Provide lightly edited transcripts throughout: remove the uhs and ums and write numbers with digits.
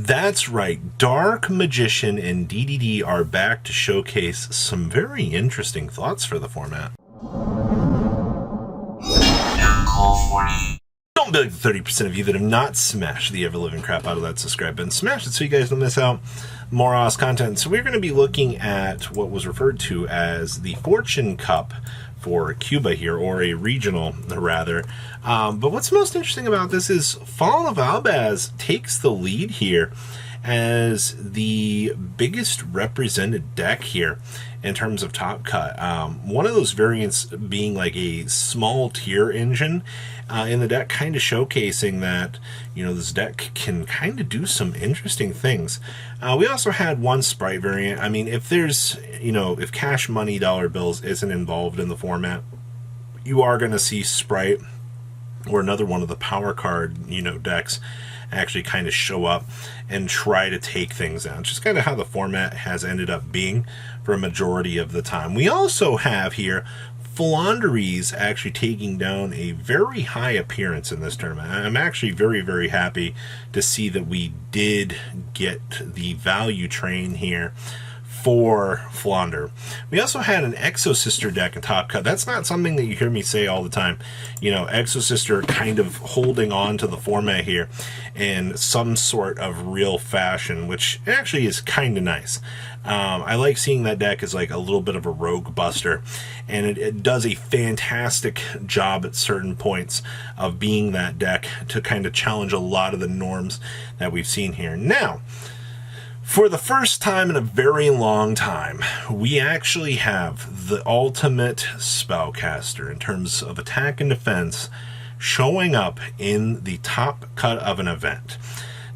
That's right. Dark Magician and DDD are back to showcase some very interesting thoughts for the format. Don't be like the 30% of you that have not smashed the ever-living crap out of that subscribe button. Smash it so you guys don't miss out more Oz content. So we're going to be looking at what was referred to as the Fortune Cup for Cuba here, or a regional rather. But what's most interesting about this is Fallen of Albaz takes the lead here as the biggest represented deck here in terms of top cut. One of those variants being like a small tier engine in the deck, kind of showcasing that, you know, this deck can kind of do some interesting things. We also had one Sprite variant. I mean, if there's, you know, if cash money dollar bills isn't involved in the format, you are going to see Sprite or another one of the power card, you know, decks actually kind of show up and try to take things down. Just kind of how the format has ended up being for a majority of the time. We also have here Flandres actually taking down a very high appearance in this tournament. I'm actually very, very happy to see that we did get the value train here for Flander. We also had an Exosister deck in Top Cut. That's not something that you hear me say all the time. You know, Exosister kind of holding on to the format here in some sort of real fashion, which actually is kind of nice. I like seeing that deck as like a little bit of a rogue buster, and it does a fantastic job at certain points of being that deck to kind of challenge a lot of the norms that we've seen here. Now, for the first time in a very long time, we actually have the ultimate spellcaster in terms of attack and defense showing up in the top cut of an event.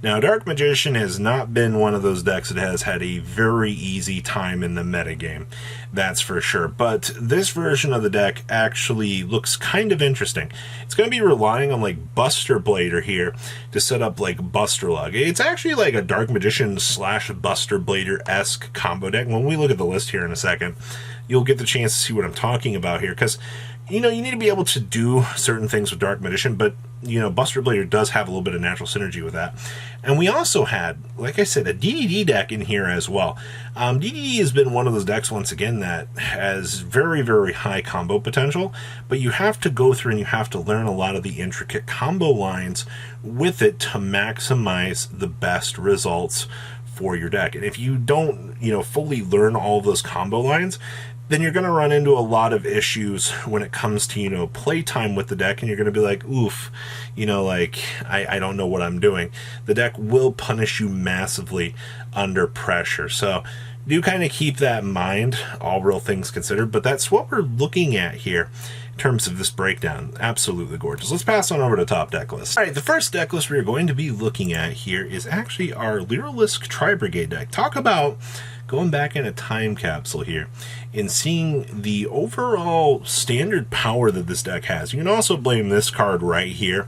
Now, Dark Magician has not been one of those decks that has had a very easy time in the metagame, that's for sure. But this version of the deck actually looks kind of interesting. It's going to be relying on like Buster Blader here to set up like Buster Lug. It's actually like a Dark Magician slash Buster Blader-esque combo deck. When we look at the list here in a second, you'll get the chance to see what I'm talking about here, because you know, you need to be able to do certain things with Dark Magician, but, you know, Buster Blader does have a little bit of natural synergy with that. And we also had, like I said, a DDD deck in here as well. DDD has been one of those decks, once again, that has very, very high combo potential, but you have to go through and you have to learn a lot of the intricate combo lines with it to maximize the best results for your deck. And if you don't, you know, fully learn all of those combo lines, then you're going to run into a lot of issues when it comes to, you know, playtime with the deck, and you're going to be like, oof, you know, like, I don't know what I'm doing. The deck will punish you massively under pressure. So do kind of keep that in mind, all real things considered, but that's what we're looking at here in terms of this breakdown. Absolutely gorgeous. Let's pass on over to top deck list. All right, the first deck list we are going to be looking at here is actually our Lyrilusc Tri-Brigade deck. Talk about going back in a time capsule here and seeing the overall standard power that this deck has. You can also blame this card right here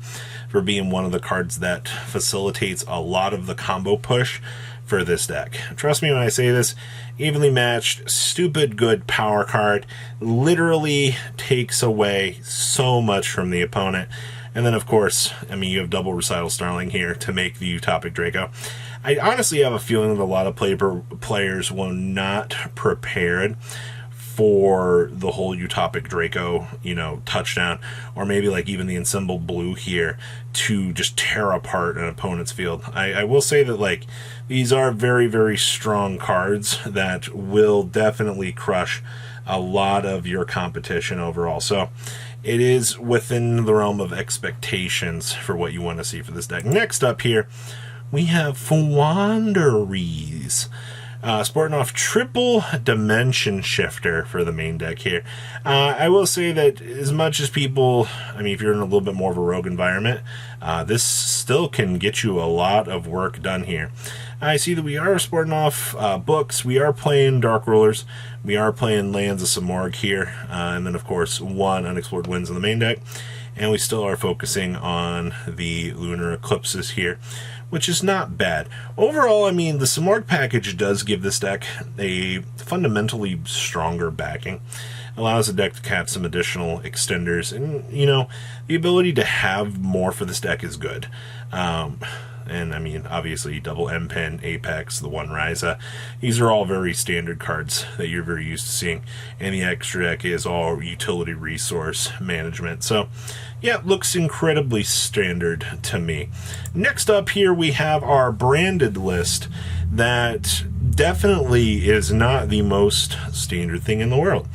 for being one of the cards that facilitates a lot of the combo push for this deck. Trust me when I say this, evenly matched, stupid good power card, literally takes away so much from the opponent. And then, of course, I mean, you have double Recital Starling here to make the Utopic Draco. I honestly have a feeling that a lot of players were not prepared for the whole Utopic Draco, you know, touchdown, or maybe like even the Ensemble Blue here to just tear apart an opponent's field. I will say that, like, these are very, very strong cards that will definitely crush a lot of your competition overall. So it is within the realm of expectations for what you want to see for this deck. Next up here, we have Flandres. Sporting off triple Dimension Shifter for the main deck here. I will say that as much as people, I mean, if you're in a little bit more of a rogue environment, this still can get you a lot of work done here. I see that we are sporting off books. We are playing Dark Rulers. We are playing Lands of Samorg here. And then, of course, one Unexplored Winds in the main deck. And we still are focusing on the Lunar Eclipses here, which is not bad. Overall, I mean, the Samorg package does give this deck a fundamentally stronger backing. Allows the deck to catch some additional extenders, and, you know, the ability to have more for this deck is good. and I mean, obviously, double M-Pen, Apex, the One Ryza. These are all very standard cards that you're very used to seeing, and the extra deck is all utility resource management. So, yeah, looks incredibly standard to me. Next up here, we have our branded list that definitely is not the most standard thing in the world.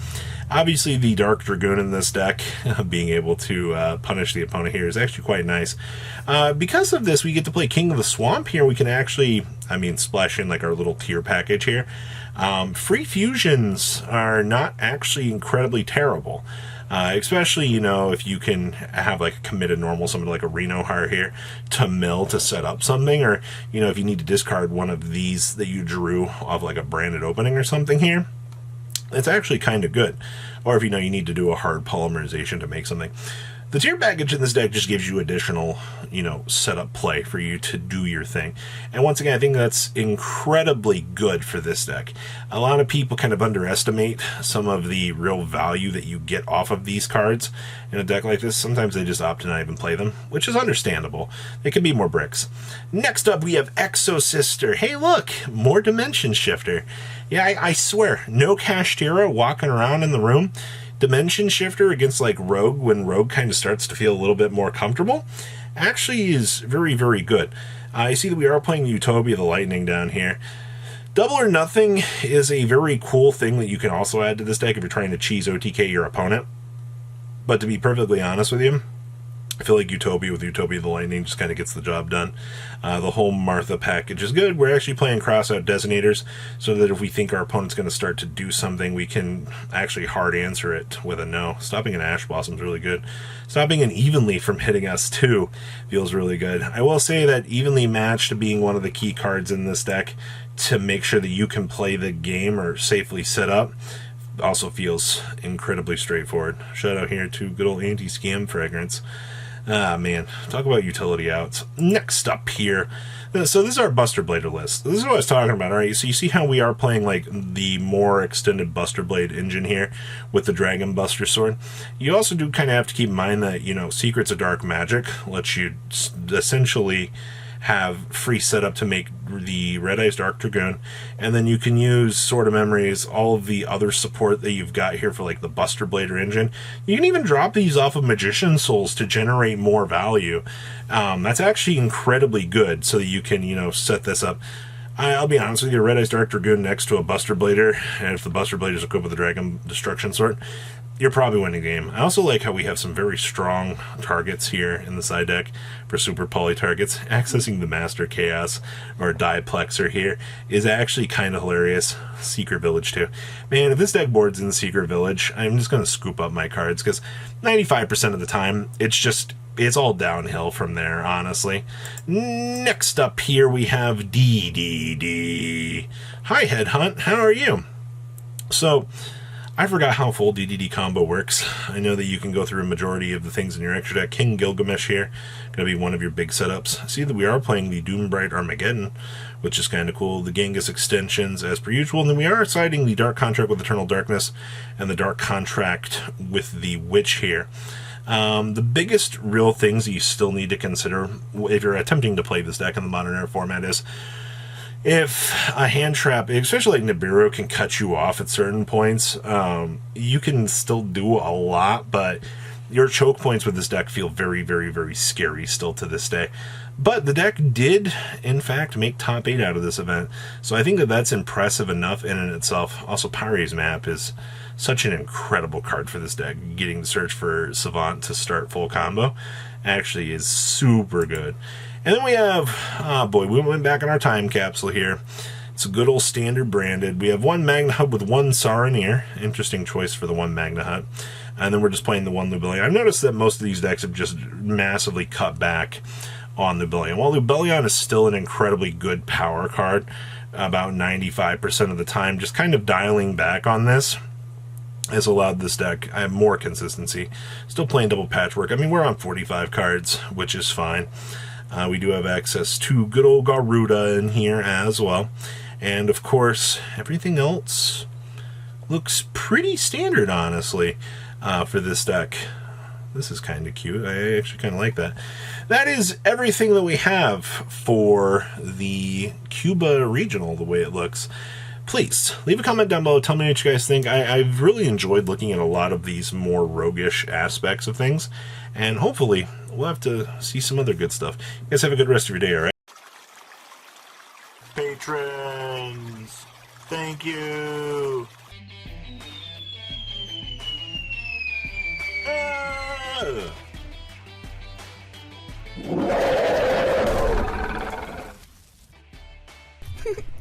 Obviously, the Dark Dragoon in this deck, being able to punish the opponent here is actually quite nice. Because of this, we get to play King of the Swamp here. We can actually, I mean, splash in like our little tier package here. Free fusions are not actually incredibly terrible. Especially, you know, if you can have like a committed normal, something like a Reno Heart here, to mill to set up something, or, you know, if you need to discard one of these that you drew off like a branded opening or something here, it's actually kind of good. Or if, you know, you need to do a hard polymerization to make something. The tier package in this deck just gives you additional, you know, setup play for you to do your thing. And once again, I think that's incredibly good for this deck. A lot of people kind of underestimate some of the real value that you get off of these cards in a deck like this. Sometimes they just opt to not even play them, which is understandable. They can be more bricks. Next up, we have Exosister. Hey, look, more Dimension Shifter. Yeah, I swear, no Kashtira walking around in the room. Dimension Shifter against like Rogue, when Rogue kind of starts to feel a little bit more comfortable, actually is very, very good. I see that we are playing Utopia the Lightning down here. Double or Nothing is a very cool thing that you can also add to this deck if you're trying to cheese OTK your opponent. But to be perfectly honest with you, I feel like Utopia with Utopia the Lightning just kind of gets the job done. The whole Martha package is good. We're actually playing cross-out Detonators so that if we think our opponent's going to start to do something, we can actually hard answer it with a no. Stopping an Ash Blossom is really good. Stopping an Evenly from hitting us too feels really good. I will say that Evenly Matched being one of the key cards in this deck to make sure that you can play the game or safely set up also feels incredibly straightforward. Shout out here to good old Anti-Scam Fragrance. Ah, man. Talk about utility outs. Next up here. So this is our Buster Blader list. This is what I was talking about, alright? So you see how we are playing, like, the more extended Buster Blade engine here with the Dragon Buster Sword? You also do kind of have to keep in mind that, you know, Secrets of Dark Magic lets you essentially have free setup to make the Red Eyes Dark Dragoon, and then you can use Sword of Memories, all of the other support that you've got here for like the Buster Blader engine. You can even drop these off of Magician Souls to generate more value. That's actually incredibly good, so that you can, you know, set this up. I'll be honest with you, Red Eyes Dark Dragoon next to a Buster Blader, and if the Buster Blader is equipped with the Dragon Destruction Sword, you're probably winning the game. I also like how we have some very strong targets here in the side deck for super poly targets. Accessing the Master Chaos or Diplexer here is actually kind of hilarious. Secret Village too. Man, if this deck boards in the Secret Village, I'm just going to scoop up my cards because 95% of the time it's all downhill from there, honestly. Next up here we have DDD. Hi Headhunt, how are you? So, I forgot how full DDD combo works. I know that you can go through a majority of the things in your extra deck. King Gilgamesh here, going to be one of your big setups. See that we are playing the Doombright Armageddon, which is kind of cool. The Genghis extensions as per usual. And then we are siding the Dark Contract with Eternal Darkness and the Dark Contract with the Witch here. The biggest real things that you still need to consider if you're attempting to play this deck in the Modern Era format is if a hand trap, especially like Nibiru, can cut you off at certain points, you can still do a lot, but your choke points with this deck feel very, very, very scary still to this day. But the deck did, in fact, make top 8 out of this event, so I think that that's impressive enough in and itself. Also, Pyre's Map is such an incredible card for this deck. Getting to search for Savant to start full combo actually is super good. And then we have, oh boy, we went back in our time capsule here. It's a good old standard branded. We have one Magna Hut with one Saronir. Interesting choice for the one Magna Hut. And then we're just playing the one Lubellion. I've noticed that most of these decks have just massively cut back on Lubellion. While Lubellion is still an incredibly good power card, about 95% of the time, just kind of dialing back on this has allowed this deck I have more consistency. Still playing double patchwork. I mean, we're on 45 cards, which is fine. We do have access to good old Garuda in here as well. And, of course, everything else looks pretty standard, honestly, for this deck. This is kind of cute. I actually kind of like that. That is everything that we have for the Cuba Regional, the way it looks. Please, leave a comment down below. Tell me what you guys think. I've really enjoyed looking at a lot of these more roguish aspects of things. And hopefully, we'll have to see some other good stuff. You guys have a good rest of your day, alright? Patrons! Thank you!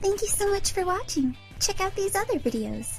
Thank you so much for watching. Check out these other videos.